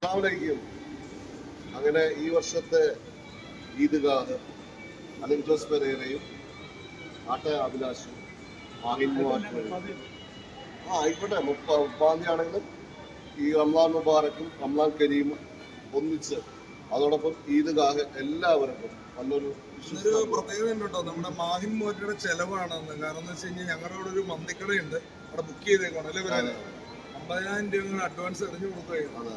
അസ്സലാമലൈക്കും. അങ്ങനെ ഈ വർഷത്തെ ഈദ്ഗാഹ് അലൻ ജോസ് പെരേരയും ആട്ട അഭിലാഷും ആയിക്കോട്ടെ 30 ആണെങ്കിലും ഈ റംലാൻ മുബാറക്കും റംലാൻ കരീമും ഒന്നിച്ച് അതോടൊപ്പം ഈദ്ഗാഹ് എല്ലാവർക്കും നല്ലൊരു പ്രത്യേകത ഉണ്ട് കേട്ടോ. നമ്മുടെ മാഹിം മോറ്റയുടെ ചെലവാണെന്ന്. കാരണം എന്ന് വെച്ച് കഴിഞ്ഞാൽ ഞങ്ങളുടെ അവിടെ ഒരു മന്തിക്കടയുണ്ട്, അവിടെ ബുക്ക് ചെയ്തേക്കാണ് അല്ലേ? 50,000 രൂപ അഡ്വാൻസ് എറിഞ്ഞു കൊടുക്കുകയാണ്.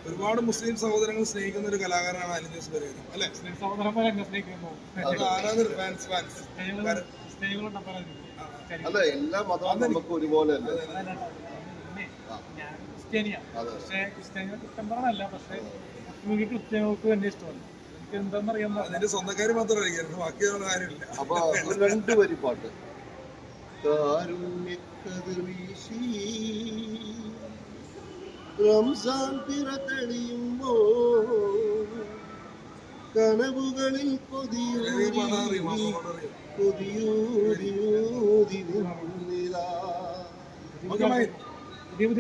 ഒരുപാട് മുസ്ലിം സഹോദരങ്ങൾ സ്നേഹിക്കുന്ന ഒരു കലാകാരനാണ് അലൻ ജോസ് പെരേര അല്ലെ? അല്ല, എല്ലാ മതവും നമുക്ക് ഒരുപോലെ അല്ലേ? ക്രിസ്ത്യാനികൾക്ക് തന്നെ ഇഷ്ടമല്ല. എനിക്ക് എന്താണെന്നറിയാം, അതിന്റെ സ്വന്തക്കാര് മാത്രമായിരിക്കും, ബാക്കിയുള്ള കാര്യമില്ല. അപ്പൊ 2 വരി പാട്ട്. റംസാൻ പിറതെളിയുമ്പോ കനവുകളിൽ പുതിയ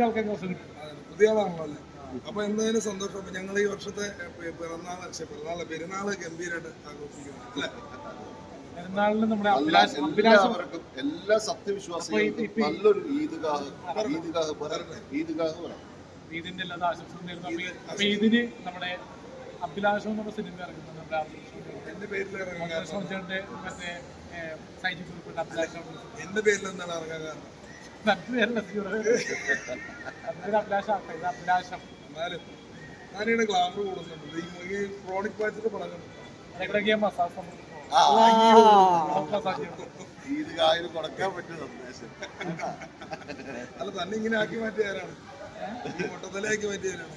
ആൾക്കാർക്ക് അവസരം കിട്ടും. പുതിയ ആളാണല്ലോ അല്ലേ? അപ്പൊ എന്തായാലും സന്തോഷം. അപ്പൊ ഞങ്ങൾ ഈ വർഷത്തെ പെരുന്നാള് ഗംഭീരമായിട്ട് ആഘോഷിക്കുന്നു അല്ലെ? പെരുന്നാളിന് നമ്മുടെ എല്ലാവർക്കും എല്ലാ സത്യവിശ്വാസികൾക്കും നല്ലൊരു ഈദ്ഗാഹ് വേണം. ഈദിന്റെ എല്ലാ ആശംസകളും നേരുന്നു. അപ്പൊ ഇതിന് നമ്മുടെ അഭിലാഷം എന്നുള്ള സിനിമ ഇറങ്ങുന്നത് നമ്മുടെ എന്റെ പേരിൽ മറ്റേ സൈജി കുറിപ്പിന്റെ അഭിലാഷം. എന്റെ പേരിൽ എന്താണ് ഇറങ്ങാൻ കാരണം? അഭിലാഷം എന്നാലും ഞാനിവിടെ ഗ്ലാമർ കൂടുന്നുണ്ട്. ഈ ക്രോണിക് പാച്ചിട്ട് പടങ്ങളുണ്ട്. ഈദ്ഗാഹിന് കൊടുക്കാൻ പറ്റിയ സന്ദേശം അല്ല, തന്നെ ഇങ്ങനെ ആക്കി മാറ്റിയാരാണ്? ഈ മൊട്ടത്തലയാക്കി മാറ്റിയാരാണ്?